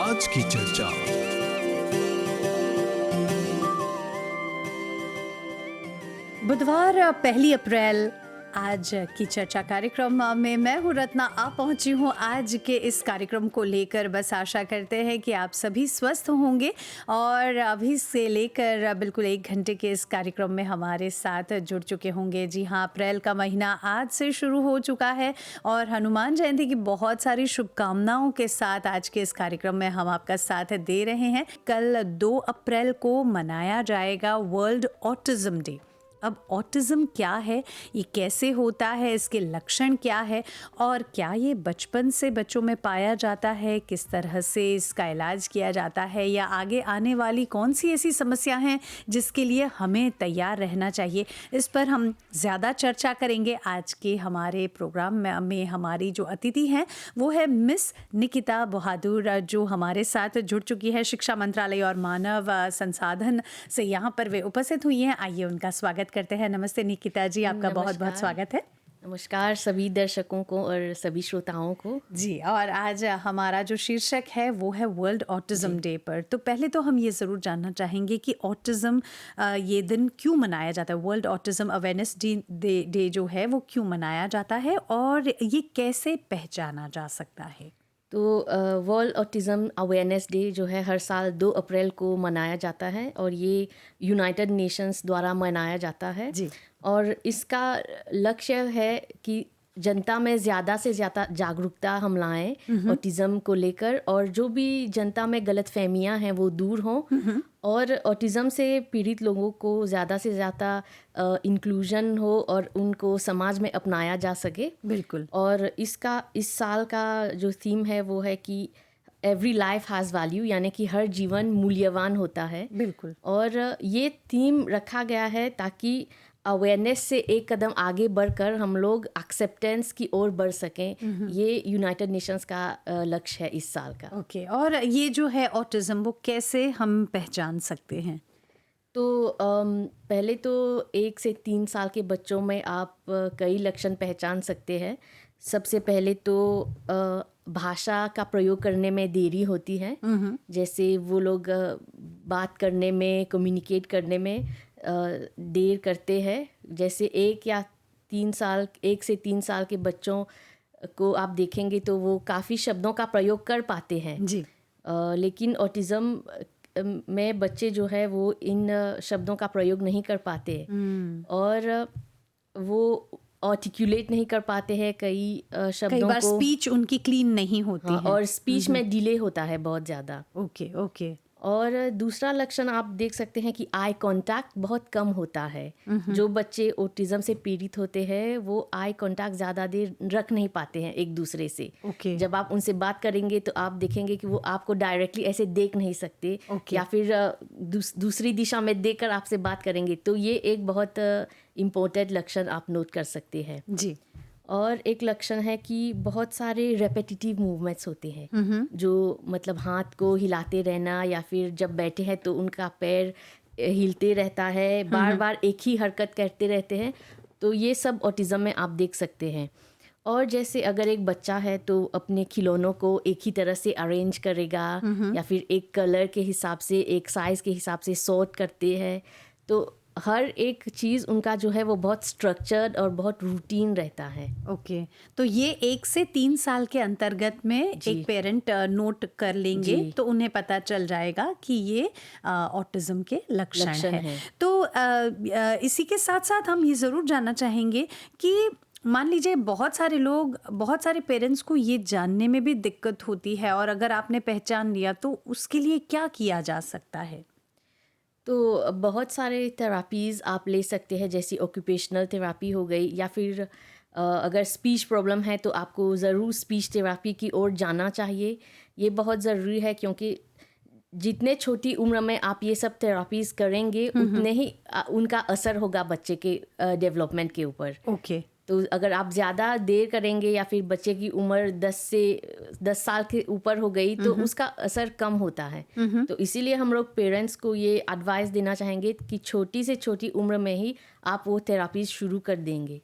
आज की चर्चा। बुधवार 1 अप्रैल आज की चर्चा कार्यक्रम में मैं हूँ रत्ना। आप पहुँची हूँ आज के इस कार्यक्रम को लेकर। बस आशा करते हैं कि आप सभी स्वस्थ होंगे और अभी से लेकर बिल्कुल 1 घंटे के इस कार्यक्रम में हमारे साथ जुड़ चुके होंगे। जी हाँ, अप्रैल का महीना आज से शुरू हो चुका है और हनुमान जयंती की बहुत सारी शुभकामनाओं के साथ आज के इस कार्यक्रम में हम आपका साथ दे रहे हैं। कल 2 अप्रैल को मनाया जाएगा वर्ल्ड ऑटिज्म डे। अब ऑटिज़म क्या है, ये कैसे होता है, इसके लक्षण क्या है और क्या ये बचपन से बच्चों में पाया जाता है, किस तरह से इसका इलाज किया जाता है या आगे आने वाली कौन सी ऐसी समस्या हैं जिसके लिए हमें तैयार रहना चाहिए, इस पर हम ज़्यादा चर्चा करेंगे। आज के हमारे प्रोग्राम में हमारी जो अतिथि हैं वो है मिस निकिता बहादुर, जो हमारे साथ जुड़ चुकी है। शिक्षा मंत्रालय और मानव संसाधन से यहाँ पर वे उपस्थित हुई हैं। आइए उनका स्वागत करते हैं। नमस्ते निकिता जी, आपका बहुत बहुत स्वागत है। नमस्कार सभी दर्शकों को और सभी श्रोताओं को। जी, और आज हमारा जो शीर्षक है वो है वर्ल्ड ऑटिज्म डे पर। तो पहले तो हम ये ज़रूर जानना चाहेंगे कि ऑटिज्म ये दिन क्यों मनाया जाता है, वर्ल्ड ऑटिज्म अवेयरनेस डे जो है वो क्यों मनाया जाता है और ये कैसे पहचाना जा सकता है। तो वर्ल्ड ऑटिज्म अवेयरनेस डे जो है हर साल 2 अप्रैल को मनाया जाता है और ये यूनाइटेड नेशंस द्वारा मनाया जाता है जी। और इसका लक्ष्य है कि जनता में ज़्यादा से ज़्यादा जागरूकता हम लाएं ऑटिज़म को लेकर, और जो भी जनता में गलतफहमियां हैं वो दूर हों और ऑटिज़म से पीड़ित लोगों को ज़्यादा से ज़्यादा इंक्लूजन हो और उनको समाज में अपनाया जा सके। बिल्कुल। और इस साल का जो थीम है वो है कि एवरी लाइफ हैज़ वैल्यू, यानी कि हर जीवन मूल्यवान होता है। बिल्कुल। और ये थीम रखा गया है ताकि अवेयरनेस से एक कदम आगे बढ़कर हम लोग एक्सेप्टेंस की ओर बढ़ सकें। ये यूनाइटेड नेशंस का लक्ष्य है इस साल का। ओके, और ये जो है ऑटिज्म वो कैसे हम पहचान सकते हैं? तो पहले तो 1 से 3 साल के बच्चों में आप कई लक्षण पहचान सकते हैं। सबसे पहले तो भाषा का प्रयोग करने में देरी होती है, जैसे वो लोग बात करने में, कम्युनिकेट करने में देर करते हैं। जैसे 1 से 3 साल के बच्चों को आप देखेंगे तो वो काफ़ी शब्दों का प्रयोग कर पाते हैं जी। लेकिन ऑटिज़म में बच्चे जो है वो इन शब्दों का प्रयोग नहीं कर पाते और वो आर्टिकुलेट नहीं कर पाते हैं कई शब्दों कई बार को। स्पीच उनकी क्लीन नहीं होती है। और स्पीच में डिले होता है बहुत ज़्यादा। Okay okay. और दूसरा लक्षण आप देख सकते हैं कि आई कांटेक्ट बहुत कम होता है। जो बच्चे ऑटिज्म से पीड़ित होते हैं वो आई कांटेक्ट ज़्यादा देर रख नहीं पाते हैं एक दूसरे से। ओके। जब आप उनसे बात करेंगे तो आप देखेंगे कि वो आपको डायरेक्टली ऐसे देख नहीं सकते या फिर दूसरी दिशा में देखकर आपसे बात करेंगे। तो ये एक बहुत इम्पोर्टेंट लक्षण आप नोट कर सकते हैं। जी। और एक लक्षण है कि बहुत सारे रेपेटिटिव मूवमेंट्स होते हैं, जो मतलब हाथ को हिलाते रहना या फिर जब बैठे हैं तो उनका पैर हिलते रहता है, बार बार एक ही हरकत करते रहते हैं। तो ये सब ऑटिज़म में आप देख सकते हैं। और जैसे अगर एक बच्चा है तो अपने खिलौनों को एक ही तरह से अरेंज करेगा या फिर एक कलर के हिसाब से, एक साइज़ के हिसाब से सॉर्ट करते हैं। तो हर एक चीज़ उनका जो है वो बहुत स्ट्रक्चर्ड और बहुत रूटीन रहता है। ओके, तो ये 1 से 3 साल के अंतर्गत में एक पेरेंट नोट कर लेंगे तो उन्हें पता चल जाएगा कि ये ऑटिज्म के लक्षण है। तो इसी के साथ साथ हम ये ज़रूर जानना चाहेंगे कि मान लीजिए बहुत सारे पेरेंट्स को ये जानने में भी दिक्कत होती है और अगर आपने पहचान लिया तो उसके लिए क्या किया जा सकता है? तो बहुत सारे थेरापीज़ आप ले सकते हैं, जैसी ऑक्यूपेशनल थेरापी हो गई, या फिर अगर स्पीच प्रॉब्लम है तो आपको ज़रूर स्पीच थेरापी की ओर जाना चाहिए। ये बहुत ज़रूरी है क्योंकि जितने छोटी उम्र में आप ये सब थेरापीज़ करेंगे उतने ही उनका असर होगा बच्चे के डेवलपमेंट के ऊपर। ओके। तो अगर आप ज़्यादा देर करेंगे या फिर बच्चे की उम्र 10 साल के ऊपर हो गई तो उसका असर कम होता है। तो इसीलिए हम लोग पेरेंट्स को ये एडवाइस देना चाहेंगे कि छोटी से छोटी उम्र में ही आप वो थेरापी शुरू कर देंगे।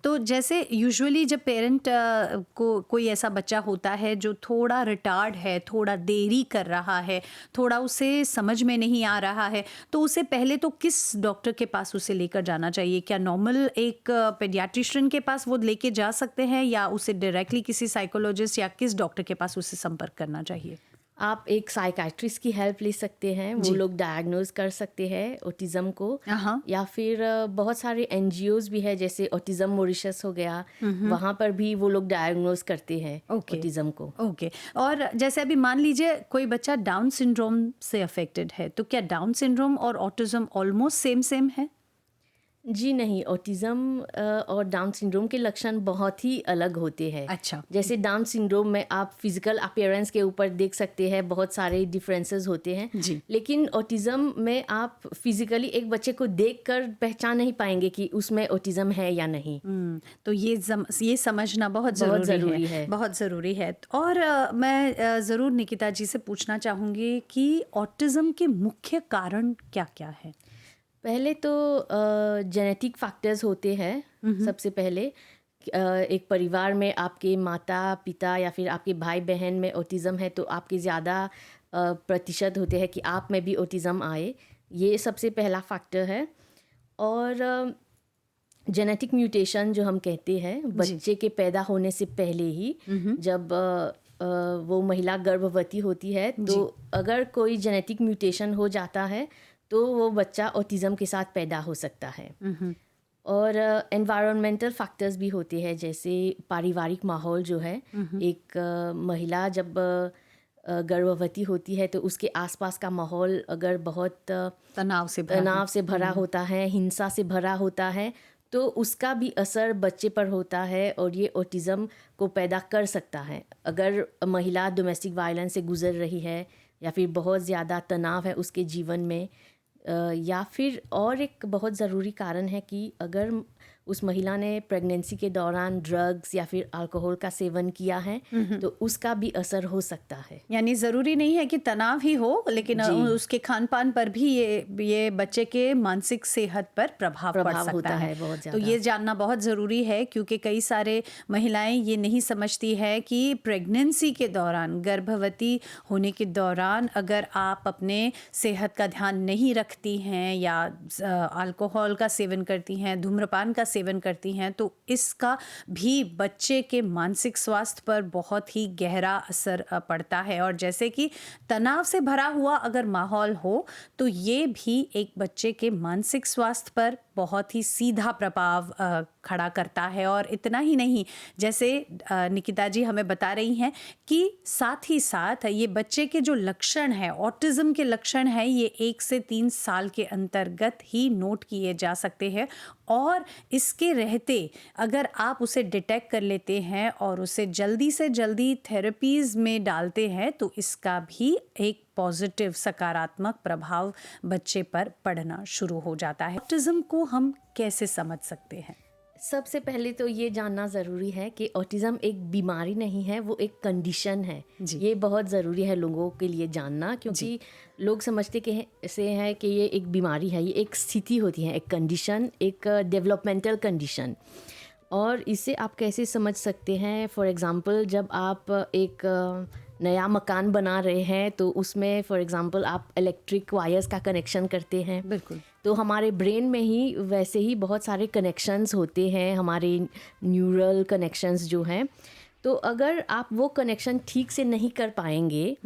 तो जैसे यूजुअली जब पेरेंट को कोई ऐसा बच्चा होता है जो थोड़ा रिटार्ड है, थोड़ा देरी कर रहा है, थोड़ा उसे समझ में नहीं आ रहा है, तो उसे पहले तो किस डॉक्टर के पास उसे लेकर जाना चाहिए? क्या नॉर्मल एक पेडियाट्रिशियन के पास वो लेके जा सकते हैं या उसे डायरेक्टली किसी साइकोलॉजिस्ट या किस डॉक्टर के पास उसे संपर्क करना चाहिए? आप एक साइकाइट्रिस्ट की हेल्प ले सकते हैं, वो लोग डायग्नोज कर सकते हैं ऑटिज़म को। या फिर बहुत सारे एनजीओज भी है, जैसे ऑटिज़म मॉरिशस हो गया, वहाँ पर भी वो लोग डायग्नोज करते हैं ऑटिज़म को। ओके। और जैसे अभी मान लीजिए कोई बच्चा डाउन सिंड्रोम से अफेक्टेड है, तो क्या डाउन सिंड्रोम और ऑटिज़म ऑलमोस्ट सेम है? जी नहीं, ऑटिज़म और डाउन सिंड्रोम के लक्षण बहुत ही अलग होते हैं। अच्छा। जैसे डाउन सिंड्रोम में आप फिजिकल अपीयरेंस के ऊपर देख सकते हैं बहुत सारे डिफरेंसेस होते हैं जी। लेकिन ऑटिज़म में आप फिजिकली एक बच्चे को देखकर पहचान नहीं पाएंगे कि उसमें ऑटिज़म है या नहीं। तो ये समझना बहुत ज़रूरी है। बहुत ज़रूरी है। और मैं ज़रूर निकिता जी से पूछना चाहूँगी कि ऑटिज़म के मुख्य कारण क्या-क्या है? पहले तो जेनेटिक फैक्टर्स होते हैं। सबसे पहले एक परिवार में आपके माता पिता या फिर आपके भाई बहन में ऑटिज़म है तो आपके ज़्यादा प्रतिशत होते हैं कि आप में भी ऑटिज़म आए, ये सबसे पहला फैक्टर है। और जेनेटिक म्यूटेशन जो हम कहते हैं, बच्चे के पैदा होने से पहले ही जब वो महिला गर्भवती होती है तो अगर कोई जेनेटिक म्यूटेशन हो जाता है तो वो बच्चा ऑटिज़म के साथ पैदा हो सकता है। और एनवायरमेंटल फैक्टर्स भी होते हैं, जैसे पारिवारिक माहौल जो है। एक महिला जब गर्भवती होती है तो उसके आसपास का माहौल अगर बहुत तनाव से भरा होता है, हिंसा से भरा होता है, तो उसका भी असर बच्चे पर होता है और ये ऑटिज़म को पैदा कर सकता है। अगर महिला डोमेस्टिक वायलेंस से गुजर रही है या फिर बहुत ज़्यादा तनाव है उसके जीवन में, या फिर और एक बहुत ज़रूरी कारण है कि अगर उस महिला ने प्रेगनेंसी के दौरान ड्रग्स या फिर अल्कोहल का सेवन किया है तो उसका भी असर हो सकता है। यानी ज़रूरी नहीं है कि तनाव ही हो, लेकिन उसके खान पान पर भी ये बच्चे के मानसिक सेहत पर प्रभाव पड़ सकता है। बहुत तो ये जानना बहुत ज़रूरी है, क्योंकि कई सारे महिलाएं ये नहीं समझती है कि प्रेगनेंसी के दौरान, गर्भवती होने के दौरान अगर आप अपने सेहत का ध्यान नहीं रखती हैं या अल्कोहल का सेवन करती हैं, धूम्रपान का सेवन करती हैं, तो इसका भी बच्चे के मानसिक स्वास्थ्य पर बहुत ही गहरा असर पड़ता है। और जैसे कि तनाव से भरा हुआ अगर माहौल हो तो ये भी एक बच्चे के मानसिक स्वास्थ्य पर बहुत ही सीधा प्रभाव खड़ा करता है। और इतना ही नहीं, जैसे निकिता जी हमें बता रही हैं कि साथ ही साथ ये बच्चे के जो लक्षण हैं, ऑटिज़म के लक्षण हैं, ये 1 से 3 साल के अंतर्गत ही नोट किए जा सकते हैं। और इसके रहते अगर आप उसे डिटेक्ट कर लेते हैं और उसे जल्दी से जल्दी थेरेपीज़ में डालते हैं तो इसका भी एक पॉजिटिव सकारात्मक प्रभाव बच्चे पर पड़ना शुरू हो जाता है। ऑटिज़म को हम कैसे समझ सकते हैं? सबसे पहले तो ये जानना ज़रूरी है कि ऑटिज़म एक बीमारी नहीं है, वो एक कंडीशन है। ये बहुत ज़रूरी है लोगों के लिए जानना, क्योंकि लोग समझते हैं कि ये एक बीमारी है। ये एक स्थिति होती है, एक कंडीशन, एक डेवलपमेंटल कंडीशन। और इसे आप कैसे समझ सकते हैं? फॉर एग्ज़ाम्पल, जब आप एक नया मकान बना रहे हैं तो उसमें फॉर एग्ज़ाम्पल आप इलेक्ट्रिक वायर्स का कनेक्शन करते हैं। बिल्कुल। तो हमारे ब्रेन में ही वैसे ही बहुत सारे कनेक्शंस होते हैं, हमारे न्यूरल कनेक्शंस जो हैं। तो अगर आप वो कनेक्शन ठीक से नहीं कर पाएंगे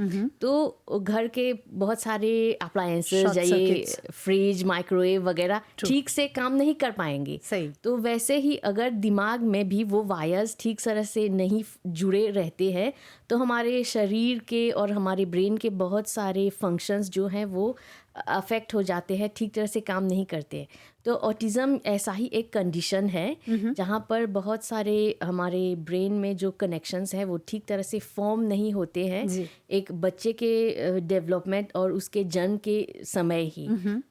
तो घर के बहुत सारे अप्लायंसेस, ये फ्रिज, माइक्रोवेव वगैरह ठीक से काम नहीं कर पाएंगे। सही। तो वैसे ही अगर दिमाग में भी वो वायर्स ठीक तरह से नहीं जुड़े रहते हैं तो हमारे शरीर के और हमारे ब्रेन के बहुत सारे फंक्शंस जो हैं वो अफेक्ट हो जाते हैं, ठीक तरह से काम नहीं करते हैं। तो ऑटिज़म ऐसा ही एक कंडीशन है जहाँ पर बहुत सारे हमारे ब्रेन में जो कनेक्शंस हैं वो ठीक तरह से फॉर्म नहीं होते हैं जी। एक बच्चे के डेवलपमेंट और उसके जन्म के समय ही।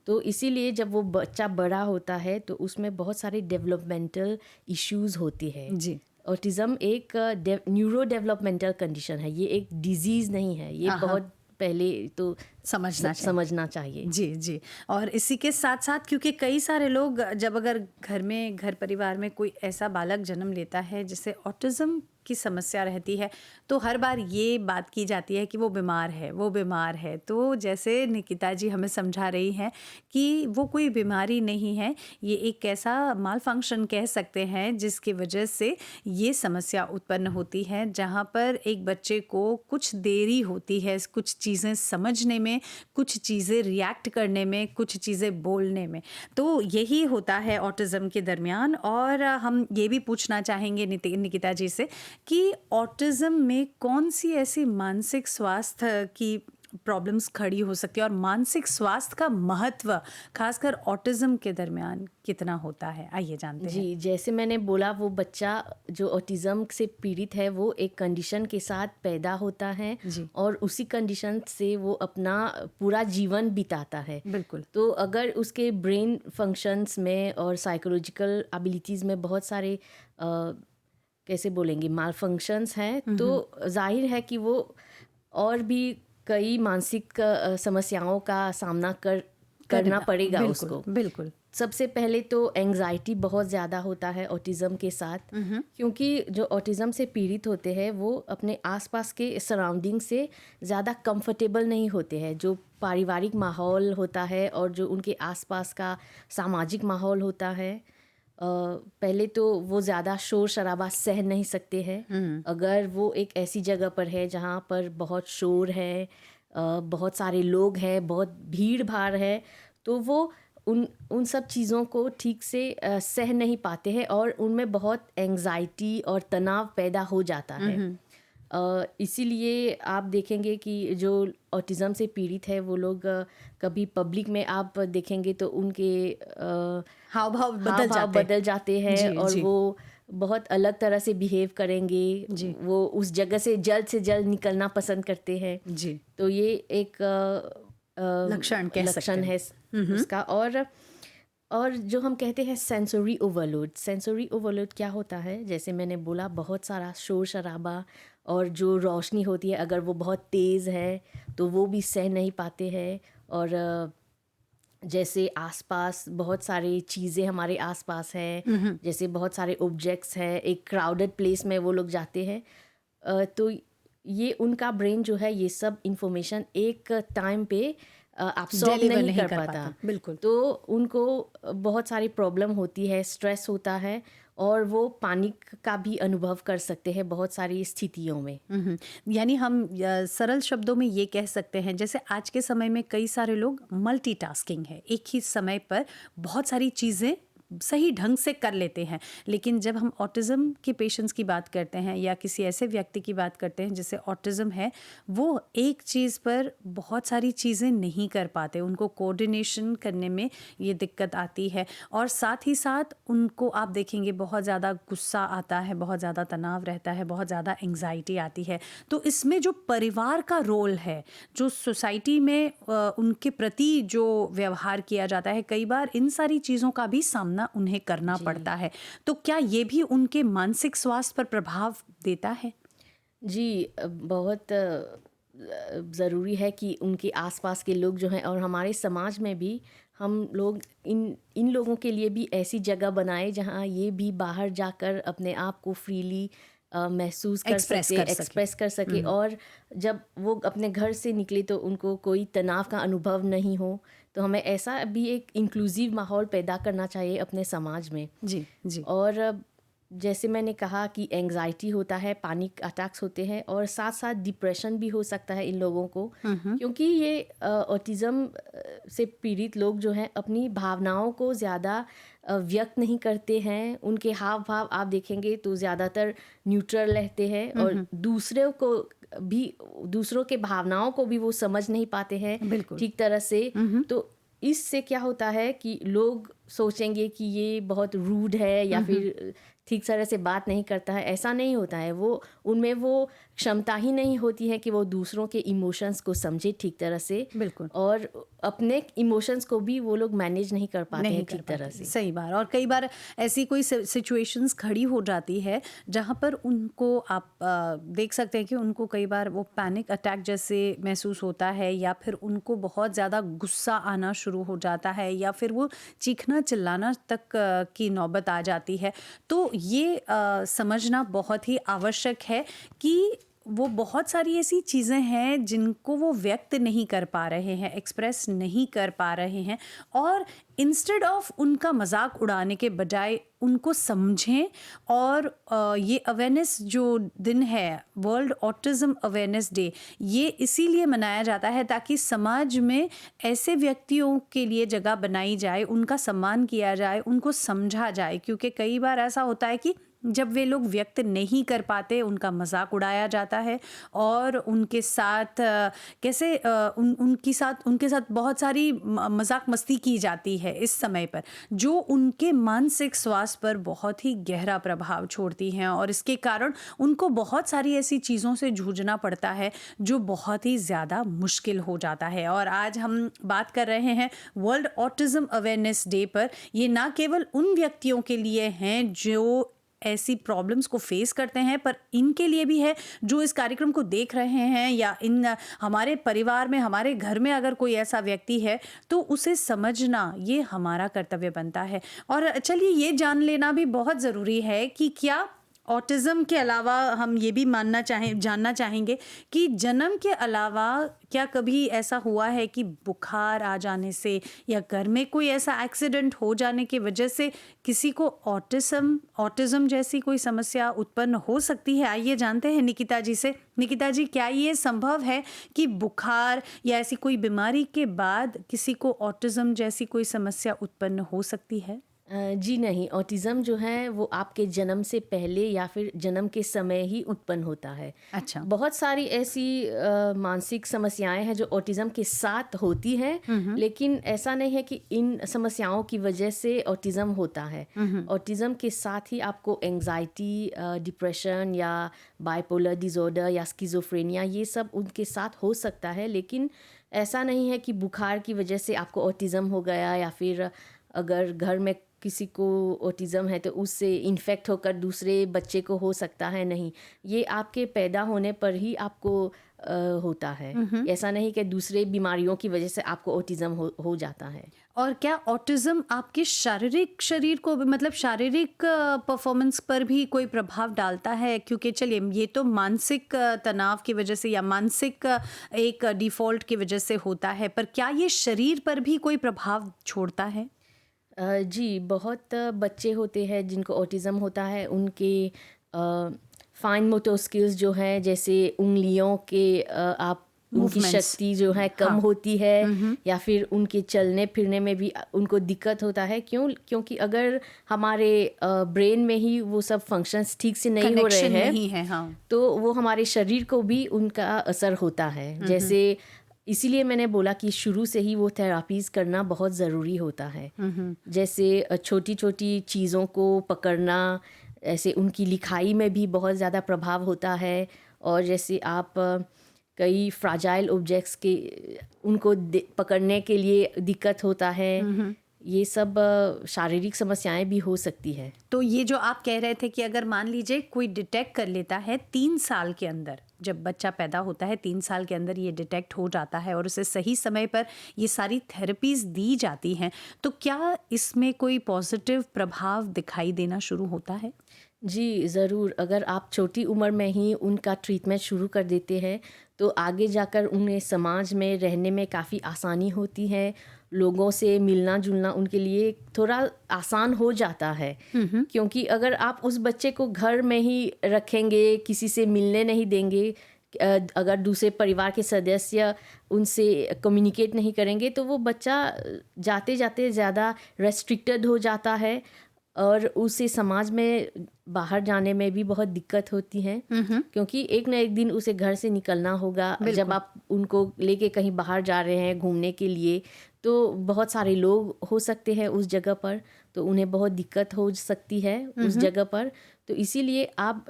तो इसीलिए जब वो बच्चा बड़ा होता है तो उसमें बहुत सारे डेवलपमेंटल इश्यूज होते हैं। जी। ऑटिज़म एक न्यूरो डेवलपमेंटल कंडीशन है, ये एक डिजीज़ नहीं है, ये बहुत पहले तो समझना चाहिए। जी जी। और इसी के साथ साथ क्योंकि कई सारे लोग जब अगर घर परिवार में कोई ऐसा बालक जन्म लेता है जिसे ऑटिज़म की समस्या रहती है तो हर बार ये बात की जाती है कि वो बीमार है। तो जैसे निकिता जी हमें समझा रही हैं कि वो कोई बीमारी नहीं है, ये एक ऐसा माल फंक्शन कह सकते हैं जिसकी वजह से ये समस्या उत्पन्न होती है, जहाँ पर एक बच्चे को कुछ देरी होती है कुछ चीज़ें समझने में, कुछ चीज़ें रिएक्ट करने में, कुछ चीज़ें बोलने में। तो यही होता है ऑटिज़म के दरमियान। और हम ये भी पूछना चाहेंगे निकिता जी से कि ऑटिज़म में कौन सी ऐसी मानसिक स्वास्थ्य की प्रॉब्लम्स खड़ी हो सकती है और मानसिक स्वास्थ्य का महत्व खासकर ऑटिज़म के दरमियान कितना होता है, आइए जानते हैं। जी, जैसे मैंने बोला वो बच्चा जो ऑटिज़म से पीड़ित है वो एक कंडीशन के साथ पैदा होता है और उसी कंडीशन से वो अपना पूरा जीवन बिताता है। बिल्कुल। तो अगर उसके ब्रेन फंक्शंस में और साइकोलॉजिकल एबिलिटीज़ में बहुत सारे कैसे बोलेंगे माल फंक्शंस हैं तो जाहिर है कि वो और भी कई मानसिक समस्याओं का सामना करना पड़ेगा उसको। बिल्कुल। सबसे पहले तो एंग्जाइटी बहुत ज़्यादा होता है ऑटिज़म के साथ, क्योंकि जो ऑटिज़म से पीड़ित होते हैं वो अपने आसपास के सराउंडिंग से ज़्यादा कंफर्टेबल नहीं होते हैं। जो पारिवारिक माहौल होता है और जो उनके आसपास का सामाजिक माहौल होता है, पहले तो वो ज़्यादा शोर शराबा सह नहीं सकते हैं। अगर वो एक ऐसी जगह पर है जहाँ पर बहुत शोर है, बहुत सारे लोग हैं, बहुत भीड़ भाड़ है, तो वो उन सब चीज़ों को ठीक से सह नहीं पाते हैं और उनमें बहुत एंग्जाइटी और तनाव पैदा हो जाता है। इसीलिए आप देखेंगे कि जो ऑटिज़म से पीड़ित है वो लोग कभी पब्लिक में आप देखेंगे तो उनके हाव भाव बदल जाते हैं और वो बहुत अलग तरह से बिहेव करेंगे। वो उस जगह से जल्द निकलना पसंद करते हैं। जी। तो ये एक लक्षण है उसका। और जो हम कहते हैं सेंसरी ओवरलोड क्या होता है, जैसे मैंने बोला बहुत सारा शोर शराबा और जो रोशनी होती है अगर वो बहुत तेज़ है तो वो भी सह नहीं पाते हैं। और जैसे आसपास बहुत सारी चीज़ें हमारे आसपास हैं, जैसे बहुत सारे ऑब्जेक्ट्स हैं, एक क्राउडेड प्लेस में वो लोग जाते हैं तो ये उनका ब्रेन जो है ये सब इंफॉर्मेशन एक टाइम पे एब्सॉर्ब नहीं कर पाता। बिल्कुल। तो उनको बहुत सारी प्रॉब्लम होती है, स्ट्रेस होता है और वो पैनिक का भी अनुभव कर सकते हैं बहुत सारी स्थितियों में। यानी हम सरल शब्दों में ये कह सकते हैं जैसे आज के समय में कई सारे लोग मल्टीटास्किंग है, एक ही समय पर बहुत सारी चीज़ें सही ढंग से कर लेते हैं। लेकिन जब हम ऑटिज़म के पेशेंट्स की बात करते हैं या किसी ऐसे व्यक्ति की बात करते हैं जिसे ऑटिज़म है, वो एक चीज़ पर बहुत सारी चीज़ें नहीं कर पाते, उनको कोऑर्डिनेशन करने में ये दिक्कत आती है और साथ ही साथ उनको आप देखेंगे बहुत ज़्यादा गुस्सा आता है, बहुत ज़्यादा तनाव रहता है, बहुत ज़्यादा एंग्जाइटी आती है। तो इसमें जो परिवार का रोल है, जो सोसाइटी में उनके प्रति जो व्यवहार किया जाता है, कई बार इन सारी चीज़ों का भी सामना उन्हें करना पड़ता है। तो क्या ये भी उनके मानसिक स्वास्थ्य पर प्रभाव देता है? जी, बहुत ज़रूरी है कि उनके आसपास के लोग जो हैं और हमारे समाज में भी हम लोग इन लोगों के लिए भी ऐसी जगह बनाए जहाँ ये भी बाहर जाकर अपने आप को फ्रीली महसूस कर सके, एक्सप्रेस कर सके और जब वो अपने घर से निकले तो उनको कोई तनाव का अनुभव नहीं हो। तो हमें ऐसा भी एक इंक्लूसिव माहौल पैदा करना चाहिए अपने समाज में। जी। और जैसे मैंने कहा कि एंग्जाइटी होता है, पैनिक अटैक्स होते हैं और साथ साथ डिप्रेशन भी हो सकता है इन लोगों को, क्योंकि ये ऑटिज़म से पीड़ित लोग जो हैं अपनी भावनाओं को ज़्यादा व्यक्त नहीं करते हैं। उनके हाव भाव आप देखेंगे तो ज़्यादातर न्यूट्रल रहते हैं और दूसरों को भी दूसरों के भावनाओं को भी वो समझ नहीं पाते हैं बिल्कुल। ठीक तरह से। तो इससे क्या होता है कि लोग सोचेंगे कि ये बहुत रूड है या फिर ठीक तरह से बात नहीं करता है। ऐसा नहीं होता है, वो उनमें वो क्षमता ही नहीं होती है कि वो दूसरों के इमोशंस को समझे ठीक तरह से, बिल्कुल। और अपने इमोशंस को भी वो लोग मैनेज नहीं कर पाते हैं ठीक तरह से। सही बात। और कई बार ऐसी कोई सिचुएशंस खड़ी हो जाती है जहाँ पर उनको आप देख सकते हैं कि उनको कई बार वो पैनिक अटैक जैसे महसूस होता है, या फिर उनको बहुत ज़्यादा गुस्सा आना शुरू हो जाता है, या फिर वो चीखना चिल्लाना तक की नौबत आ जाती है। तो ये समझना बहुत ही आवश्यक है कि वो बहुत सारी ऐसी चीज़ें हैं जिनको वो व्यक्त नहीं कर पा रहे हैं, एक्सप्रेस नहीं कर पा रहे हैं, और इंस्टेड ऑफ उनका मजाक उड़ाने के बजाय उनको समझें। और ये अवेयरनेस जो दिन है, वर्ल्ड ऑटिज़म अवेयरनेस डे, ये इसीलिए मनाया जाता है ताकि समाज में ऐसे व्यक्तियों के लिए जगह बनाई जाए, उनका सम्मान किया जाए, उनको समझा जाए। क्योंकि कई बार ऐसा होता है कि जब वे लोग व्यक्त नहीं कर पाते, उनका मजाक उड़ाया जाता है और उनके साथ कैसे उनके साथ बहुत सारी मजाक मस्ती की जाती है इस समय पर, जो उनके मानसिक स्वास्थ्य पर बहुत ही गहरा प्रभाव छोड़ती हैं। और इसके कारण उनको बहुत सारी ऐसी चीज़ों से जूझना पड़ता है जो बहुत ही ज़्यादा मुश्किल हो जाता है। और आज हम बात कर रहे हैं वर्ल्ड ऑटिज़म अवेयरनेस डे पर। ये ना केवल उन व्यक्तियों के लिए हैं जो ऐसी प्रॉब्लम्स को फेस करते हैं, पर इनके लिए भी है जो इस कार्यक्रम को देख रहे हैं, या इन हमारे परिवार में, हमारे घर में अगर कोई ऐसा व्यक्ति है तो उसे समझना ये हमारा कर्तव्य बनता है। और चलिए ये जान लेना भी बहुत ज़रूरी है कि क्या ऑटिज़म के अलावा हम ये भी जानना चाहेंगे कि जन्म के अलावा क्या कभी ऐसा हुआ है कि बुखार आ जाने से या घर में कोई ऐसा एक्सीडेंट हो जाने की वजह से किसी को ऑटिज़म जैसी कोई समस्या उत्पन्न हो सकती है? आइए जानते हैं निकिता जी से। निकिता जी, क्या ये संभव है कि बुखार या ऐसी कोई बीमारी के बाद किसी को ऑटिज़म जैसी कोई समस्या उत्पन्न हो सकती है? जी नहीं, ऑटिज़म जो है वो आपके जन्म से पहले या फिर जन्म के समय ही उत्पन्न होता है। अच्छा। बहुत सारी ऐसी मानसिक समस्याएं हैं जो ऑटिज़म के साथ होती हैं, लेकिन ऐसा नहीं है कि इन समस्याओं की वजह से ऑटिज़म होता है। ऑटिज़म के साथ ही आपको एंग्जाइटी, डिप्रेशन या बाइपोलर डिसऑर्डर या स्किज़ोफ्रेनिया, ये सब उनके साथ हो सकता है। लेकिन ऐसा नहीं है कि बुखार की वजह से आपको ऑटिज़म हो गया, या फिर अगर घर में किसी को ऑटिज़म है तो उससे इन्फेक्ट होकर दूसरे बच्चे को हो सकता है। नहीं, ये आपके पैदा होने पर ही आपको होता है। ऐसा नहीं कि दूसरे बीमारियों की वजह से आपको ऑटिज़म हो जाता है। और क्या ऑटिज़म आपके शरीर को भी, मतलब शारीरिक परफॉर्मेंस पर भी कोई प्रभाव डालता है? क्योंकि चलिए ये तो मानसिक तनाव की वजह से या मानसिक एक डिफ़ॉल्ट की वजह से होता है, पर क्या ये शरीर पर भी कोई प्रभाव छोड़ता है? जी, बहुत बच्चे होते हैं जिनको ऑटिज़म होता है। उनके फाइन मोटर स्किल्स जो हैं, जैसे उंगलियों के उनकी शक्ति जो है कम होती है, या फिर उनके चलने फिरने में भी उनको दिक्कत होता है। क्योंकि अगर हमारे ब्रेन में ही वो सब फंक्शंस ठीक से नहीं हो रहे हैं, हाँ। तो वो हमारे शरीर को भी उनका असर होता है। जैसे इसीलिए मैंने बोला कि शुरू से ही वो थेरापीज़ करना बहुत ज़रूरी होता है। जैसे छोटी छोटी चीज़ों को पकड़ना, ऐसे उनकी लिखाई में भी बहुत ज़्यादा प्रभाव होता है। और जैसे आप कई फ्राजाइल ऑब्जेक्ट्स के उनको पकड़ने के लिए दिक्कत होता है। ये सब शारीरिक समस्याएं भी हो सकती है। तो ये जो आप कह रहे थे कि अगर मान लीजिए कोई डिटेक्ट कर लेता है 3 साल के अंदर, जब बच्चा पैदा होता है 3 साल के अंदर ये डिटेक्ट हो जाता है और उसे सही समय पर ये सारी थेरेपीज़ दी जाती हैं, तो क्या इसमें कोई पॉजिटिव प्रभाव दिखाई देना शुरू होता है? जी ज़रूर। अगर आप छोटी उम्र में ही उनका ट्रीटमेंट शुरू कर देते हैं तो आगे जाकर उन्हें समाज में रहने में काफ़ी आसानी होती है। लोगों से मिलना जुलना उनके लिए थोड़ा आसान हो जाता है। क्योंकि अगर आप उस बच्चे को घर में ही रखेंगे, किसी से मिलने नहीं देंगे, अगर दूसरे परिवार के सदस्य उनसे कम्युनिकेट नहीं करेंगे, तो वो बच्चा जाते जाते ज़्यादा रेस्ट्रिक्टेड हो जाता है और उसे समाज में बाहर जाने में भी बहुत दिक्कत होती है, क्योंकि एक ना एक दिन उसे घर से निकलना होगा। जब आप उनको लेके कहीं बाहर जा रहे हैं घूमने के लिए, तो बहुत सारे लोग हो सकते हैं उस जगह पर, तो उन्हें बहुत दिक्कत हो सकती है उस जगह पर। तो इसीलिए आप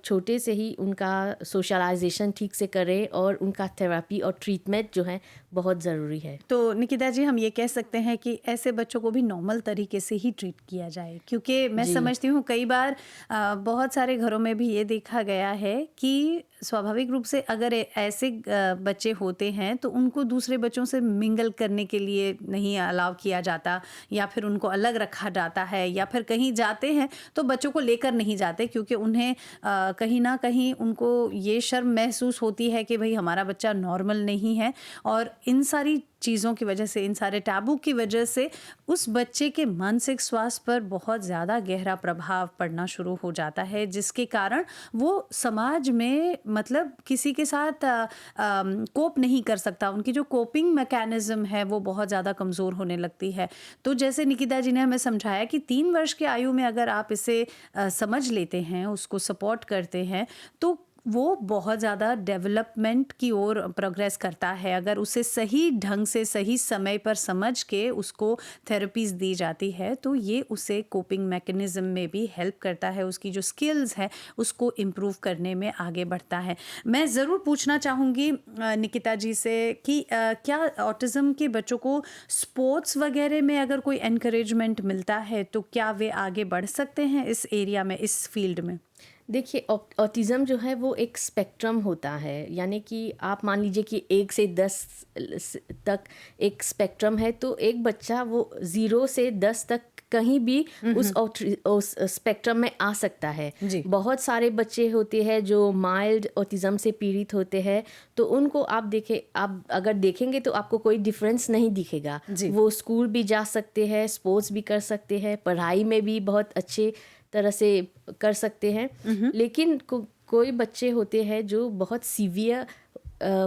छोटे से ही उनका सोशलाइजेशन ठीक से करें और उनका थेरेपी और ट्रीटमेंट जो है बहुत ज़रूरी है। तो निकिता जी, हम ये कह सकते हैं कि ऐसे बच्चों को भी नॉर्मल तरीके से ही ट्रीट किया जाए, क्योंकि मैं जी। समझती हूँ कई बार बहुत सारे घरों में भी ये देखा गया है कि स्वाभाविक रूप से अगर ऐसे बच्चे होते हैं तो उनको दूसरे बच्चों से मिंगल करने के लिए नहीं अलाउ किया जाता, या फिर उनको अलग रखा जाता है, या फिर कहीं जाते हैं तो बच्चों को लेकर नहीं जाते, क्योंकि उन्हें कहीं ना कहीं उनको ये शर्म महसूस होती है कि भाई हमारा बच्चा नॉर्मल नहीं है। और इन सारी चीज़ों की वजह से, इन सारे टैबू की वजह से उस बच्चे के मानसिक स्वास्थ्य पर बहुत ज़्यादा गहरा प्रभाव पड़ना शुरू हो जाता है, जिसके कारण वो समाज में मतलब किसी के साथ कोप नहीं कर सकता। उनकी जो कोपिंग मैकेनिज्म है वो बहुत ज़्यादा कमज़ोर होने लगती है। तो जैसे निकिता जी ने हमें समझाया कि 3 वर्ष की आयु में अगर आप इसे समझ लेते हैं, उसको सपोर्ट करते हैं, तो वो बहुत ज़्यादा डेवलपमेंट की ओर प्रोग्रेस करता है। अगर उसे सही ढंग से सही समय पर समझ के उसको थेरेपीज़ दी जाती है, तो ये उसे कोपिंग मैकेनिज़्म में भी हेल्प करता है, उसकी जो स्किल्स है उसको इम्प्रूव करने में आगे बढ़ता है। मैं ज़रूर पूछना चाहूँगी निकिता जी से कि क्या ऑटिज़म के बच्चों को स्पोर्ट्स वगैरह में अगर कोई एनकरेजमेंट मिलता है तो क्या वे आगे बढ़ सकते हैं इस एरिया में, इस फील्ड में? देखिए, ऑटिज़म जो है वो एक स्पेक्ट्रम होता है, यानी कि आप मान लीजिए कि 1 से 10 तक एक स्पेक्ट्रम है, तो एक बच्चा वो 0 से 10 तक कहीं भी उस स्पेक्ट्रम में आ सकता है। जी। बहुत सारे बच्चे होते हैं जो माइल्ड ऑटिज़म से पीड़ित होते हैं, तो उनको आप अगर देखेंगे तो आपको कोई डिफरेंस नहीं दिखेगा। जी। वो स्कूल भी जा सकते हैं, स्पोर्ट्स भी कर सकते हैं, पढ़ाई में भी बहुत अच्छे तरह से कर सकते हैं। लेकिन कोई बच्चे होते हैं जो बहुत सीवियर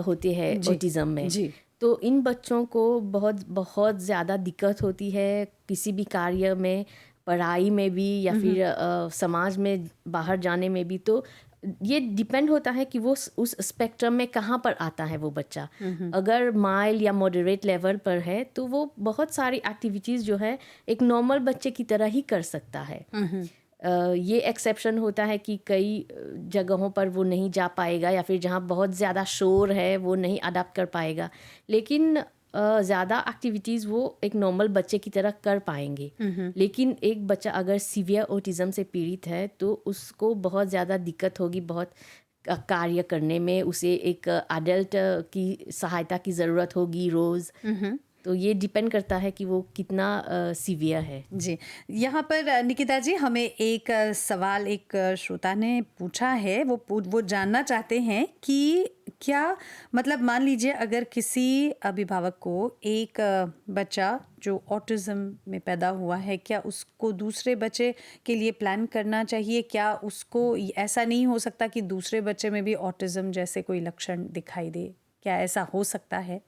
होते हैं जी। ऑटिज़म में। जी। तो इन बच्चों को बहुत बहुत ज़्यादा दिक्कत होती है किसी भी कार्य में, पढ़ाई में भी या फिर समाज में बाहर जाने में भी। तो ये डिपेंड होता है कि वो उस स्पेक्ट्रम में कहाँ पर आता है वो बच्चा। अगर माइल्ड या मॉडरेट लेवल पर है तो वो बहुत सारी एक्टिविटीज़ जो है एक नॉर्मल बच्चे की तरह ही कर सकता है। ये एक्सेप्शन होता है कि कई जगहों पर वो नहीं जा पाएगा, या फिर जहाँ बहुत ज़्यादा शोर है वो नहीं अडाप्ट कर पाएगा, लेकिन ज़्यादा एक्टिविटीज़ वो एक नॉर्मल बच्चे की तरह कर पाएंगे। लेकिन एक बच्चा अगर सीवियर ऑटिज़म से पीड़ित है तो उसको बहुत ज़्यादा दिक्कत होगी, बहुत कार्य करने में उसे एक अडल्ट की सहायता की ज़रूरत होगी रोज़। तो ये डिपेंड करता है कि वो कितना सीवियर है। जी, यहाँ पर निकिता जी, हमें एक सवाल एक श्रोता ने पूछा है। वो जानना चाहते हैं कि क्या मतलब मान लीजिए अगर किसी अभिभावक को एक बच्चा जो ऑटिज़म में पैदा हुआ है, क्या उसको दूसरे बच्चे के लिए प्लान करना चाहिए? क्या उसको ऐसा नहीं हो सकता कि दूसरे बच्चे में भी ऑटिज़म जैसे कोई लक्षण दिखाई दे? क्या ऐसा हो सकता है?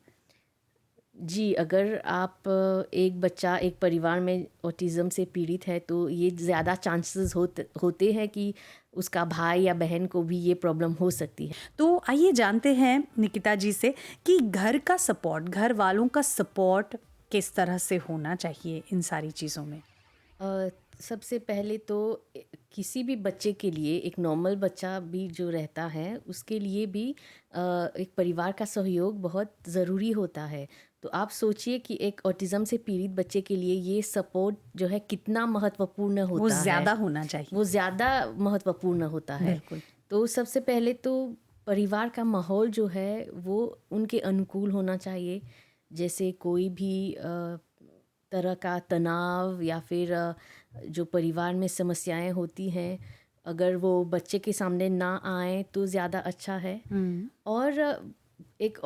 जी, अगर आप एक बच्चा एक परिवार में ऑटिज़म से पीड़ित है तो ये ज़्यादा चांसेस होते हैं कि उसका भाई या बहन को भी ये प्रॉब्लम हो सकती है। तो आइए जानते हैं निकिता जी से कि घर का सपोर्ट, घर वालों का सपोर्ट किस तरह से होना चाहिए इन सारी चीज़ों में? सबसे पहले तो किसी भी बच्चे के लिए, एक नॉर्मल बच्चा भी जो रहता है उसके लिए भी एक परिवार का सहयोग बहुत ज़रूरी होता है। तो आप सोचिए कि एक ऑटिज़म से पीड़ित बच्चे के लिए ये सपोर्ट जो है कितना महत्वपूर्ण वो होता है। ज़्यादा होना चाहिए। वो ज़्यादा महत्वपूर्ण होता है। बिल्कुल। तो सबसे पहले तो परिवार का माहौल जो है वो उनके अनुकूल होना चाहिए। जैसे कोई भी तरह का तनाव या फिर जो परिवार में समस्याएं होती हैं, अगर वो बच्चे के सामने ना आए तो ज़्यादा अच्छा है। और एक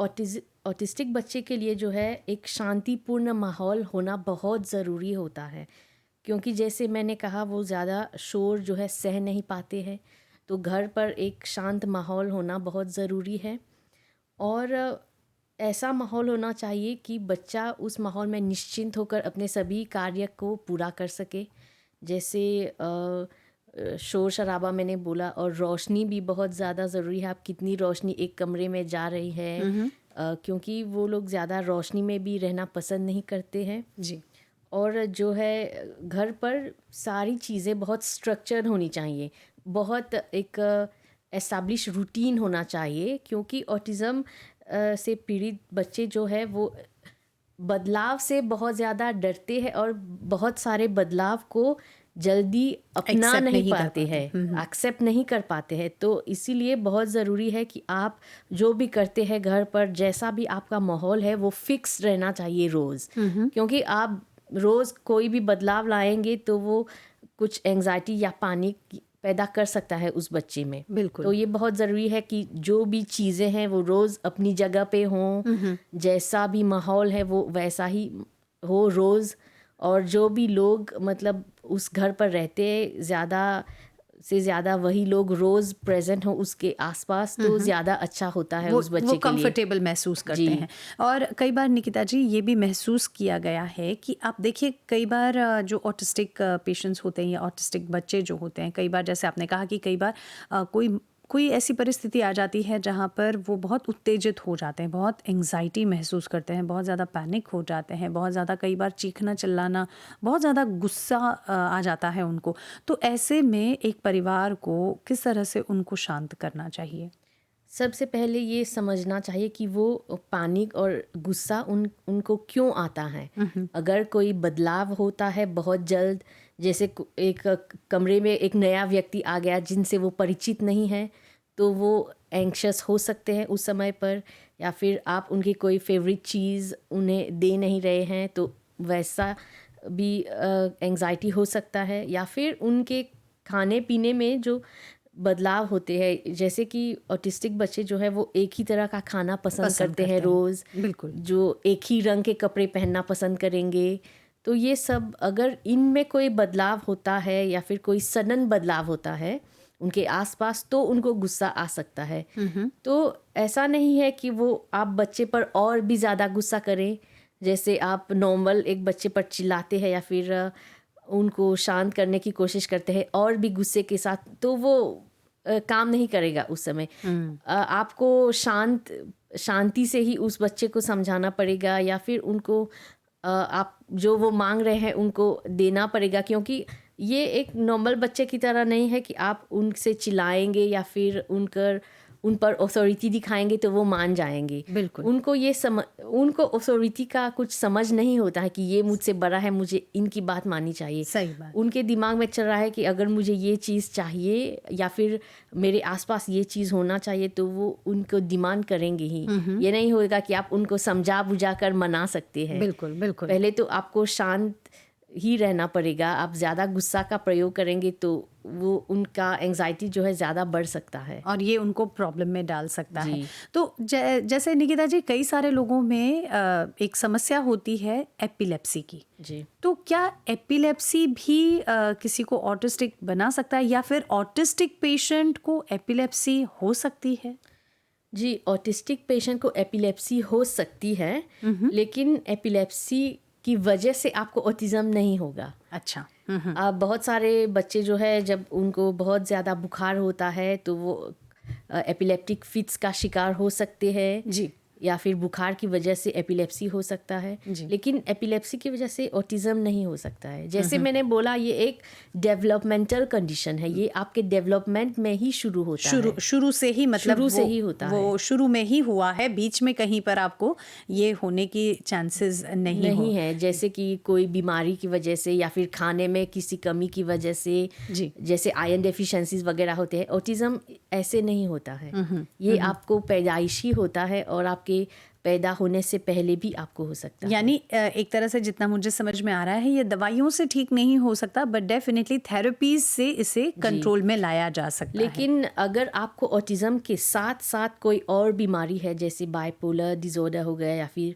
ऑटिस्टिक बच्चे के लिए जो है एक शांतिपूर्ण माहौल होना बहुत ज़रूरी होता है, क्योंकि जैसे मैंने कहा वो ज़्यादा शोर जो है सह नहीं पाते हैं। तो घर पर एक शांत माहौल होना बहुत ज़रूरी है, और ऐसा माहौल होना चाहिए कि बच्चा उस माहौल में निश्चिंत होकर अपने सभी कार्य को पूरा कर सके। जैसे शोर शराबा मैंने बोला, और रोशनी भी बहुत ज़्यादा ज़रूरी है। आप कितनी रोशनी एक कमरे में जा रही है, क्योंकि वो लोग ज़्यादा रोशनी में भी रहना पसंद नहीं करते हैं। जी। और जो है घर पर सारी चीज़ें बहुत स्ट्रक्चर्ड होनी चाहिए, बहुत एक एस्टैब्लिश रूटीन होना चाहिए, क्योंकि ऑटिज़म से पीड़ित बच्चे जो है वो बदलाव से बहुत ज़्यादा डरते हैं और बहुत सारे बदलाव को जल्दी अपना Accept नहीं नहीं कर पाते पाते। हैं, एक्सेप्ट नहीं कर पाते हैं। तो इसीलिए बहुत ज़रूरी है कि आप जो भी करते हैं घर पर, जैसा भी आपका माहौल है वो फिक्स रहना चाहिए रोज़, क्योंकि आप रोज़ कोई भी बदलाव लाएंगे तो वो कुछ एंग्जाइटी या पैनिक पैदा कर सकता है उस बच्चे में। बिल्कुल। तो ये बहुत ज़रूरी है कि जो भी चीज़ें हैं वो रोज़ अपनी जगह पे हों, जैसा भी माहौल है वो वैसा ही हो रोज़। और जो भी लोग मतलब उस घर पर रहते हैं, ज़्यादा से ज़्यादा वही लोग रोज़ प्रेजेंट हो उसके आसपास, तो ज़्यादा अच्छा होता है उस बच्चे वो के लिए। कंफर्टेबल महसूस करते जी। हैं। और कई बार निकिता जी ये भी महसूस किया गया है कि आप देखिए कई बार जो ऑटिस्टिक पेशेंट्स होते हैं या ऑटिस्टिक बच्चे जो होते हैं, कई बार जैसे आपने कहा कि कई बार कोई ऐसी परिस्थिति आ जाती है जहाँ पर वो बहुत उत्तेजित हो जाते हैं, बहुत एंग्जाइटी महसूस करते हैं, बहुत ज़्यादा पैनिक हो जाते हैं, बहुत ज़्यादा कई बार चीखना चिल्लाना, बहुत ज़्यादा गुस्सा आ जाता है उनको। तो ऐसे में एक परिवार को किस तरह से उनको शांत करना चाहिए? सबसे पहले ये समझना चाहिए कि वो पैनिक और गुस्सा उनको क्यों आता है। अगर कोई बदलाव होता है बहुत जल्द, जैसे एक कमरे में एक नया व्यक्ति आ गया जिनसे वो परिचित नहीं है, तो वो एंग्शियस हो सकते हैं उस समय पर, या फिर आप उनकी कोई फेवरेट चीज़ उन्हें दे नहीं रहे हैं तो वैसा भी एंग्जाइटी हो सकता है। या फिर उनके खाने पीने में जो बदलाव होते हैं, जैसे कि ऑटिस्टिक बच्चे जो है वो एक ही तरह का खाना पसंद करते हैं रोज़, बिल्कुल। जो एक ही रंग के कपड़े पहनना पसंद करेंगे। तो ये सब अगर इनमें कोई बदलाव होता है या फिर कोई सडन बदलाव होता है उनके आसपास, तो उनको गुस्सा आ सकता है। तो ऐसा नहीं है कि वो आप बच्चे पर और भी ज़्यादा गुस्सा करें, जैसे आप नॉर्मल एक बच्चे पर चिल्लाते हैं या फिर उनको शांत करने की कोशिश करते हैं और भी गुस्से के साथ, तो वो काम नहीं करेगा उस समय। आपको शांति से ही उस बच्चे को समझाना पड़ेगा, या फिर उनको आप जो वो मांग रहे हैं उनको देना पड़ेगा, क्योंकि ये एक नॉर्मल बच्चे की तरह नहीं है कि आप उनसे चिल्लाएंगे या फिर उन पर ऑथोरिटी दिखाएंगे तो वो मान जाएंगे। बिल्कुल। उनको ऑथोरिटी का कुछ समझ नहीं होता है कि ये मुझसे बड़ा है, मुझे इनकी बात माननी चाहिए। सही बात। उनके दिमाग में चल रहा है कि अगर मुझे ये चीज़ चाहिए या फिर मेरे आसपास ये चीज़ होना चाहिए तो वो उनको डिमांड करेंगे ही। ये नहीं होगा कि आप उनको समझा बुझा कर मना सकते हैं। बिल्कुल बिल्कुल। पहले तो आपको शांत ही रहना पड़ेगा। आप ज़्यादा गुस्सा का प्रयोग करेंगे तो वो उनका एंग्जाइटी जो है ज़्यादा बढ़ सकता है और ये उनको प्रॉब्लम में डाल सकता है। जी। तो जैसे निकिता जी कई सारे लोगों में एक समस्या होती है एपिलेप्सी की। जी। तो क्या एपिलेप्सी भी किसी को ऑटिस्टिक बना सकता है, या फिर ऑटिस्टिक पेशेंट को एपिलेप्सी हो सकती है? जी, ऑटिस्टिक पेशेंट को एपिलेप्सी हो सकती है, लेकिन एपिलेप्सी की वजह से आपको ऑटिज्म नहीं होगा। अच्छा। बहुत सारे बच्चे जो है जब उनको बहुत ज़्यादा बुखार होता है तो वो एपिलेप्टिक फिट्स का शिकार हो सकते हैं जी। या फिर बुखार की वजह से एपिलेप्सी हो सकता है, लेकिन एपिलेप्सी की वजह से ऑटिज्म नहीं हो सकता है। जैसे मैंने बोला ये एक डेवलपमेंटल कंडीशन है, ये आपके डेवलपमेंट में ही शुरू होता है। शुरू से ही मतलब शुरू से ही होता है। वो शुरू में ही हुआ है, बीच में कहीं पर आपको ये होने की चांसेस नहीं है। जैसे कि कोई बीमारी की वजह से या फिर खाने में किसी कमी की वजह से, जैसे आयरन डेफिशिएंसीज वगैरह होते हैं, ऑटिज्म ऐसे नहीं होता है। ये आपको पैदाइशी होता है और आपके पैदा होने से पहले भी आपको हो सकता है। यानी एक तरह से जितना मुझे समझ में आ रहा है ये दवाइयों से ठीक नहीं हो सकता, बट डेफिनेटली थेरेपीज से इसे कंट्रोल में लाया जा सकता है। लेकिन अगर आपको ऑटिज्म के साथ साथ कोई और बीमारी है, जैसे बाइपोलर डिसऑर्डर हो गया या फिर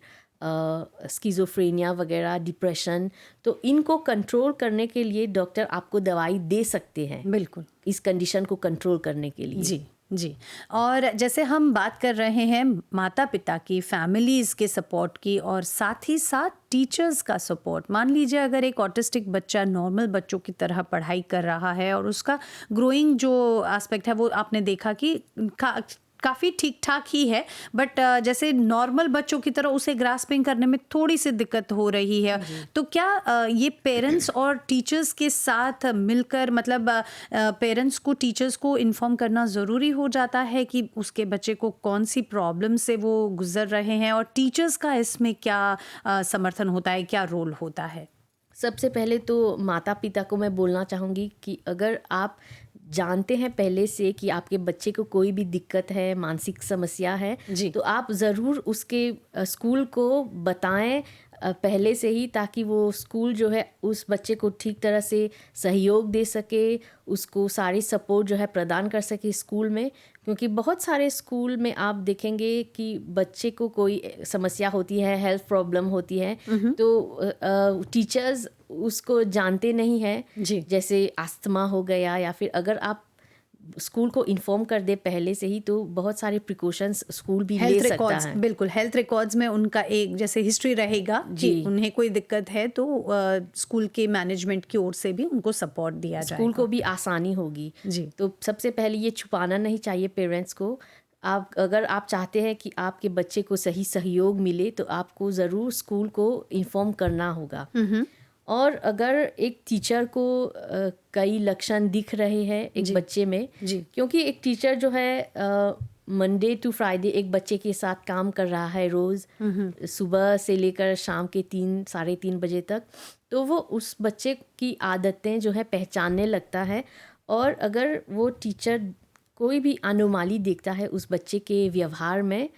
स्किज़ोफ्रेनिया वगैरह, डिप्रेशन, तो इनको कंट्रोल करने के लिए डॉक्टर आपको दवाई दे सकते हैं। बिल्कुल। इस कंडीशन को कंट्रोल करने के लिए। जी जी। और जैसे हम बात कर रहे हैं माता-पिता की, फैमिलीज़ के सपोर्ट की और साथ ही साथ टीचर्स का सपोर्ट। मान लीजिए अगर एक ऑटिस्टिक बच्चा नॉर्मल बच्चों की तरह पढ़ाई कर रहा है और उसका ग्रोइंग जो एस्पेक्ट है वो आपने देखा कि काफ़ी ठीक-ठाक ही है, बट जैसे नॉर्मल बच्चों की तरह उसे ग्रास्पिंग करने में थोड़ी-सी दिक्कत हो रही है। तो क्या ये पेरेंट्स और टीचर्स के साथ मिलकर मतलब पेरेंट्स को टीचर्स को इन्फॉर्म करना ज़रूरी हो जाता है कि उसके बच्चे को कौन-सी प्रॉब्लम से वो गुज़र रहे हैं, और टीचर्स का इसमें क्या समर्थन होता है, क्या रोल होता है? सबसे पहले तो माता-पिता को मैं बोलना चाहूँगी कि अगर आप जानते हैं पहले से कि आपके बच्चे को कोई भी दिक्कत है, मानसिक समस्या है, जी। तो आप ज़रूर उसके स्कूल को बताएँ पहले से ही, ताकि वो स्कूल जो है उस बच्चे को ठीक तरह से सहयोग दे सके, उसको सारी सपोर्ट जो है प्रदान कर सके स्कूल में। क्योंकि बहुत सारे स्कूल में आप देखेंगे कि बच्चे को कोई समस्या होती है, हेल्थ प्रॉब्लम होती है, तो टीचर्स उसको जानते नहीं हैं। जी। जैसे अस्थमा हो गया, या फिर अगर आप स्कूल को इन्फॉर्म कर दे पहले से ही, तो बहुत सारे प्रिकॉशंस स्कूल भी ले हेल्थ सकता रिकॉर्ड्स, है। बिल्कुल हेल्थ रिकॉर्ड्स में उनका एक जैसे हिस्ट्री रहेगा कि जी। उन्हें कोई दिक्कत है तो स्कूल के मैनेजमेंट की ओर से भी उनको सपोर्ट दिया स्कूल को जाएगा। भी आसानी होगी। जी। तो सबसे पहले ये छुपाना नहीं चाहिए पेरेंट्स को। अगर आप चाहते हैं कि आपके बच्चे को सही सहयोग मिले, तो आपको ज़रूर स्कूल को इन्फॉर्म करना होगा। और अगर एक टीचर को कई लक्षण दिख रहे हैं एक जी। बच्चे में, जी। क्योंकि एक टीचर जो है मंडे टू फ्राइडे एक बच्चे के साथ काम कर रहा है रोज़, सुबह से लेकर शाम के 3 साढ़े 3 बजे तक, तो वो उस बच्चे की आदतें जो है पहचानने लगता है। और अगर वो टीचर कोई भी अनोमाली देखता है उस बच्चे के व्यवहार में,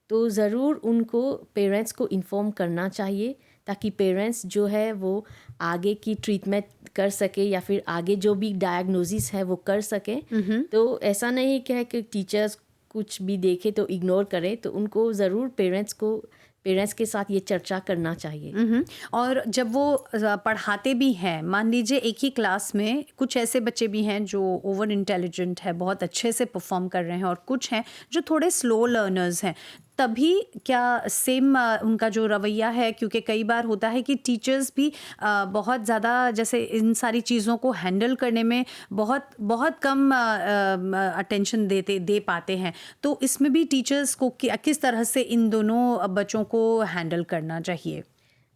तो ज़रूर उनको पेरेंट्स को इन्फॉर्म करना चाहिए, ताकि पेरेंट्स जो है वो आगे की ट्रीटमेंट कर सके, या फिर आगे जो भी डायग्नोसिस है वो कर सकें। तो ऐसा नहीं कि टीचर्स कुछ भी देखे तो इग्नोर करें, तो उनको ज़रूर पेरेंट्स के साथ ये चर्चा करना चाहिए। और जब वो पढ़ाते भी हैं, मान लीजिए एक ही क्लास में कुछ ऐसे बच्चे भी हैं जो ओवर इंटेलिजेंट है, बहुत अच्छे से परफॉर्म कर रहे हैं, और कुछ हैं जो थोड़े स्लो लर्नर्स हैं, तभी क्या सेम उनका जो रवैया है, क्योंकि कई बार होता है कि टीचर्स भी बहुत ज़्यादा जैसे इन सारी चीज़ों को हैंडल करने में बहुत बहुत कम अटेंशन दे पाते हैं, तो इसमें भी टीचर्स को किस तरह से इन दोनों बच्चों को हैंडल करना चाहिए?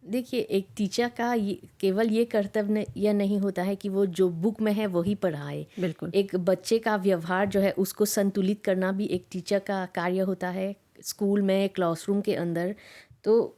देखिए, एक टीचर का केवल ये कर्तव्य यह नहीं होता है कि वो जो बुक में है वही पढ़ाए। बिल्कुल। एक बच्चे का व्यवहार जो है उसको संतुलित करना भी एक टीचर का कार्य होता है, स्कूल में, क्लासरूम के अंदर। तो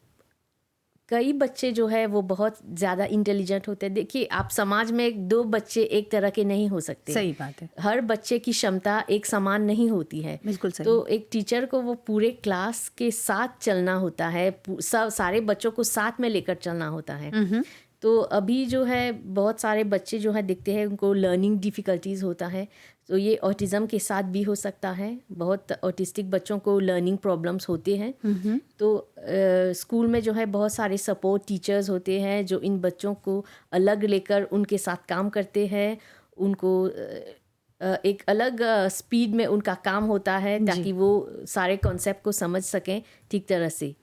कई बच्चे जो है वो बहुत ज़्यादा इंटेलिजेंट होते हैं। देखिए, आप समाज में 2 बच्चे एक तरह के नहीं हो सकते। सही बात है। हर बच्चे की क्षमता एक समान नहीं होती है। बिल्कुल सही। तो एक टीचर को वो पूरे क्लास के साथ चलना होता है, सारे बच्चों को साथ में लेकर चलना होता है। तो अभी जो है बहुत सारे बच्चे जो है दिखते हैं उनको लर्निंग डिफ़िकल्टीज़ होता है, तो ये ऑटिज़म के साथ भी हो सकता है। बहुत ऑटिस्टिक बच्चों को लर्निंग प्रॉब्लम्स होते हैं। तो स्कूल में जो है बहुत सारे सपोर्ट टीचर्स होते हैं जो इन बच्चों को अलग लेकर उनके साथ काम करते हैं। उनको एक अलग स्पीड में उनका काम होता है, ताकि वो सारे कॉन्सेप्ट को समझ सकें ठीक तरह से।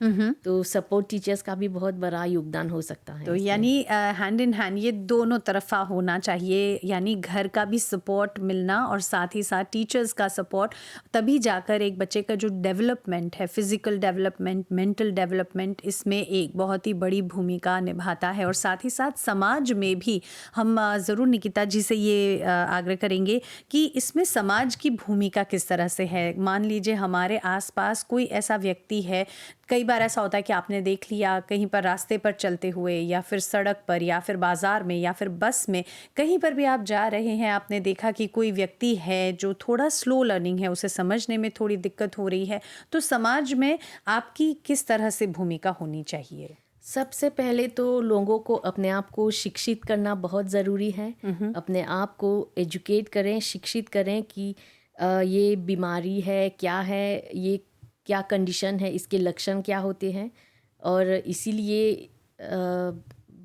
तो सपोर्ट टीचर्स का भी बहुत बड़ा योगदान हो सकता है तो इसमें। यानी हैंड इन हैंड ये दोनों तरफा होना चाहिए, यानी घर का भी सपोर्ट मिलना और साथ ही साथ टीचर्स का सपोर्ट, तभी जाकर एक बच्चे का जो डेवलपमेंट है, फिजिकल डेवलपमेंट, मेंटल डेवलपमेंट, इसमें एक बहुत ही बड़ी भूमिका निभाता है। और साथ ही साथ समाज में भी हम ज़रूर निकिता जी से ये आग्रह करेंगे कि इसमें समाज की भूमिका किस तरह से है। मान लीजिए हमारे आसपास कोई ऐसा व्यक्ति है, कई बार ऐसा होता है कि आपने देख लिया कहीं पर रास्ते पर चलते हुए, या फिर सड़क पर, या फिर बाजार में, या फिर बस में, कहीं पर भी आप जा रहे हैं, आपने देखा कि कोई व्यक्ति है जो थोड़ा स्लो लर्निंग है, उसे समझने में थोड़ी दिक्कत हो रही है, तो समाज में आपकी किस तरह से भूमिका होनी चाहिए? सबसे पहले तो लोगों को अपने आप को शिक्षित करना बहुत ज़रूरी है। अपने आप को एजुकेट करें, शिक्षित करें कि ये बीमारी है, क्या है, ये क्या कंडीशन है, इसके लक्षण क्या होते हैं। और इसीलिए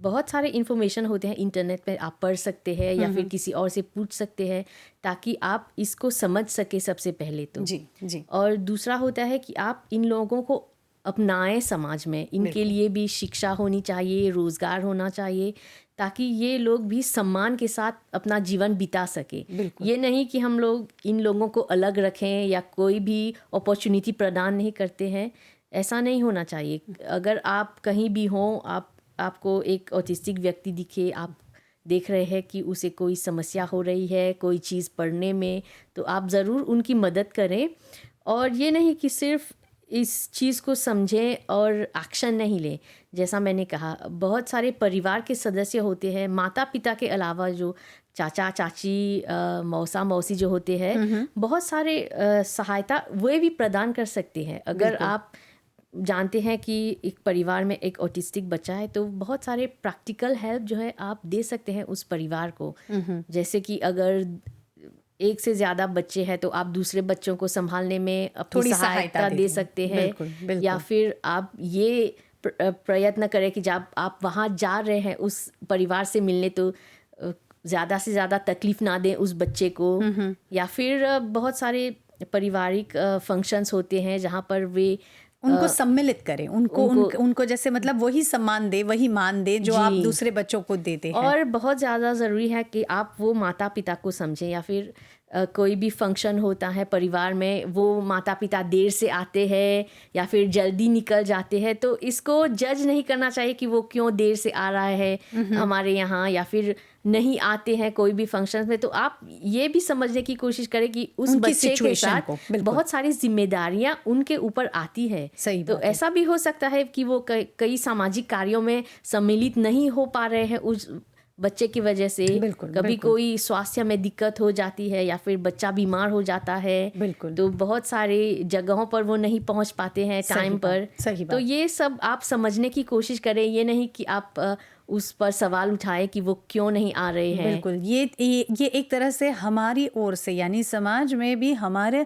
बहुत सारे इन्फॉर्मेशन होते हैं इंटरनेट पे, आप पढ़ सकते हैं या फिर किसी और से पूछ सकते हैं ताकि आप इसको समझ सके सबसे पहले तो। जी जी। और दूसरा होता है कि आप इन लोगों को अपनाएं समाज में, इनके लिए भी शिक्षा होनी चाहिए, रोज़गार होना चाहिए, ताकि ये लोग भी सम्मान के साथ अपना जीवन बिता सके। ये नहीं कि हम लोग इन लोगों को अलग रखें या कोई भी अपॉर्चुनिटी प्रदान नहीं करते हैं, ऐसा नहीं होना चाहिए। अगर आप कहीं भी हों, आपको एक ऑटिस्टिक व्यक्ति दिखे, आप देख रहे हैं कि उसे कोई समस्या हो रही है कोई चीज़ पढ़ने में, तो आप ज़रूर उनकी मदद करें। और ये नहीं कि सिर्फ इस चीज़ को समझें और एक्शन नहीं लें। जैसा मैंने कहा, बहुत सारे परिवार के सदस्य होते हैं, माता पिता के अलावा जो चाचा चाची, मौसा मौसी जो होते हैं, बहुत सारे सहायता वे भी प्रदान कर सकते हैं। अगर आप जानते हैं कि एक परिवार में एक ऑटिस्टिक बच्चा है, तो बहुत सारे प्रैक्टिकल हेल्प जो है आप दे सकते हैं उस परिवार को। जैसे कि अगर एक से ज़्यादा बच्चे हैं तो आप दूसरे बच्चों को संभालने में अपनी सहायता दे सकते हैं। बिल्कुल। या फिर आप ये प्रयत्न करें कि जब आप वहाँ जा रहे हैं उस परिवार से मिलने, तो ज़्यादा से ज़्यादा तकलीफ़ ना दें उस बच्चे को। या फिर बहुत सारे पारिवारिक फंक्शंस होते हैं जहाँ पर वे उनको सम्मिलित करें, उनको जैसे मतलब वही सम्मान दे, वही मान दे जो आप दूसरे बच्चों को देते हैं। और बहुत ज़्यादा ज़रूरी है कि आप वो माता पिता को समझें। या फिर कोई भी फंक्शन होता है परिवार में, वो माता पिता देर से आते हैं या फिर जल्दी निकल जाते हैं, तो इसको जज नहीं करना चाहिए कि वो क्यों देर से आ रहा है हमारे यहाँ, या फिर नहीं आते हैं कोई भी फंक्शन में। तो आप ये भी समझने की कोशिश करें कि उस बच्चे के साथ बहुत सारी जिम्मेदारियां उनके ऊपर आती है। तो ऐसा भी हो सकता है कि वो कई सामाजिक कार्यों में सम्मिलित नहीं हो पा रहे हैं उस बच्चे की वजह से। कभी कोई स्वास्थ्य में दिक्कत हो जाती है या फिर बच्चा बीमार हो जाता है, तो बहुत सारे जगहों पर वो नहीं पहुंच पाते हैं टाइम पर। तो ये सब आप समझने की कोशिश करें, ये नहीं कि आप उस पर सवाल उठाएं कि वो क्यों नहीं आ रहे हैं। बिल्कुल, ये एक तरह से हमारी ओर से, यानी समाज में भी हमारी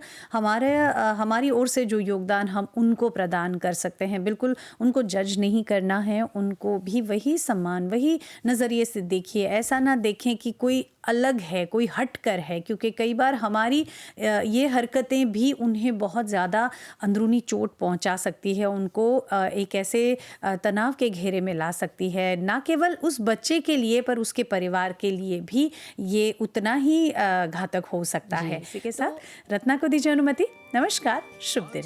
ओर से जो योगदान हम उनको प्रदान कर सकते हैं। बिल्कुल उनको जज नहीं करना है, उनको भी वही सम्मान, वही नज़रिए से देखिए। ऐसा ना देखें कि कोई अलग है, कोई हटकर है, क्योंकि कई बार हमारी ये हरकतें भी उन्हें बहुत ज़्यादा अंदरूनी चोट पहुंचा सकती है, उनको एक ऐसे तनाव के घेरे में ला सकती है। ना केवल उस बच्चे के लिए पर उसके परिवार के लिए भी ये उतना ही घातक हो सकता है। इसी के साथ रत्ना को दीजिए अनुमति। नमस्कार, शुभ दिन।